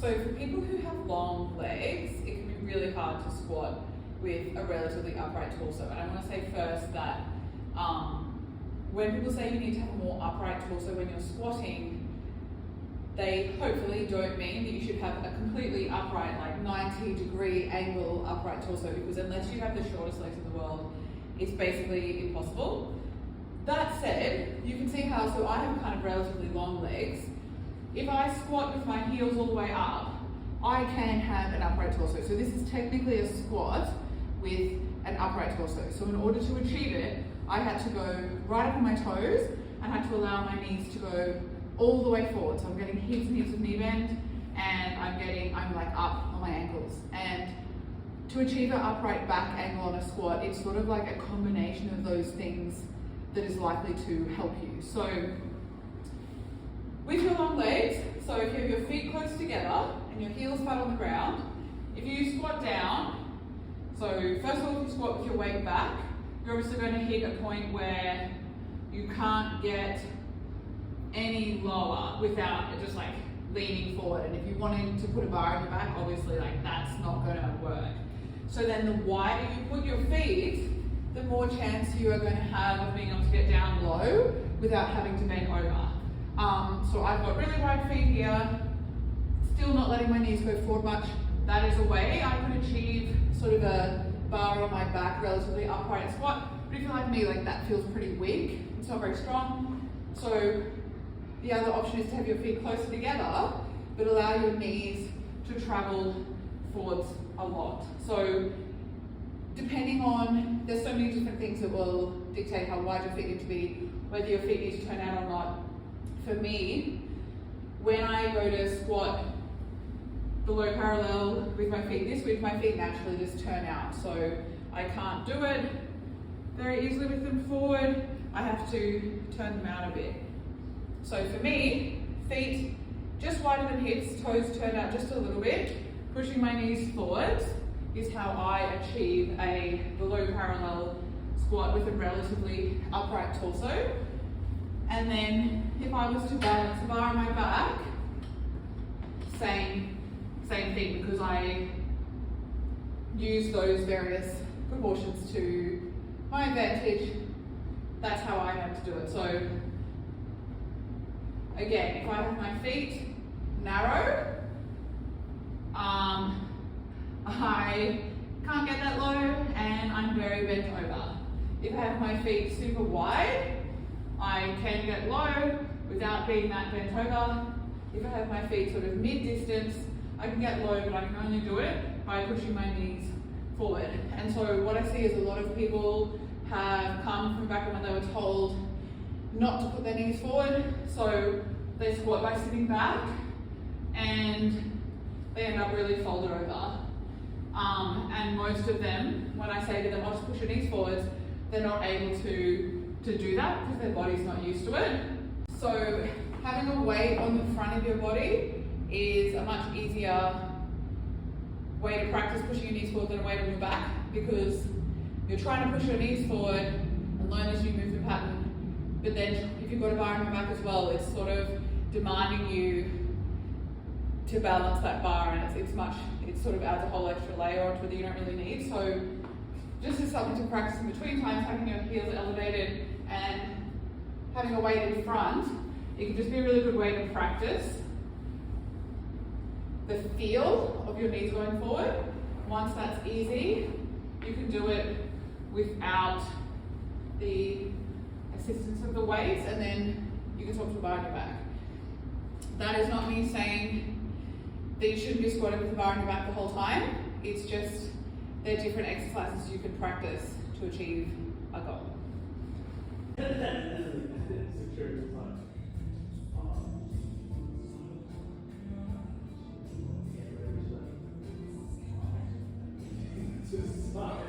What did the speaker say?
So for people who have long legs, it can be really hard to squat with a relatively upright torso. And I want to say first that when people say you need to have a more upright torso when you're squatting, they hopefully don't mean that you should have a completely upright, like 90-degree angle upright torso, because unless you have the shortest legs in the world, it's basically impossible. That said, you can see how, so I have kind of relatively long legs. If I squat with my heels all the way up, I can have an upright torso. So this is technically a squat with an upright torso. So in order to achieve it, I had to go right up on my toes and had to allow my knees to go all the way forward. So I'm getting heaps and heaps of knee bend, and I'm like up on my ankles. And to achieve an upright back angle on a squat, it's sort of like a combination of those things that is likely to help you. So with your long legs, so if you have your feet close together and your heels flat on the ground, if you squat down, so first of all, if you squat with your weight back, you're obviously going to hit a point where you can't get any lower without just like leaning forward. And if you wanted to put a bar in your back, obviously like that's not going to work. So then the wider you put your feet, the more chance you are going to have of being able to get down low without having to bend over. So I've got really wide feet here, still not letting my knees go forward much. That is a way I could achieve sort of a bar on my back, relatively upright squat. But if you're like me, like that feels pretty weak. It's not very strong. So the other option is to have your feet closer together, but allow your knees to travel forwards a lot. So depending on, there's so many different things that will dictate how wide your feet need to be, whether your feet need to turn out or not. For me, when I go to squat below parallel with my feet this way, my feet naturally just turn out. So I can't do it very easily with them forward. I have to turn them out a bit. So for me, feet just wider than hips, toes turn out just a little bit, pushing my knees forwards is how I achieve a below parallel squat with a relatively upright torso. And then if I was to balance the bar on my back, same thing, because I use those various proportions to my advantage. That's how I have to do it. So again, if I have my feet narrow, I can't get that low and I'm very bent over. If I have my feet super wide, I can get low without being that bent over. If I have my feet sort of mid-distance, I can get low, but I can only do it by pushing my knees forward. And so what I see is a lot of people have come from back when they were told not to put their knees forward, so they squat by sitting back and they end up really folded over. And most of them, when I say to them, just push your knees forwards, they're not able to do that because their body's not used to it. So having a weight on the front of your body is a much easier way to practice pushing your knees forward than a weight on your back, because you're trying to push your knees forward and learn this new movement pattern, but then if you've got a bar on your back as well, it's sort of demanding you to balance that bar, and it sort of adds a whole extra layer onto it that you don't really need. So just as something to practice in between times, having your heels elevated and having a weight in front, it can just be a really good way to practice the feel of your knees going forward. Once that's easy, you can do it without the assistance of the weights, and then you can swap to a bar on your back. That is not me saying that you shouldn't be squatting with a bar on your back the whole time. It's just there are different exercises you can practice to achieve a goal. Just stop.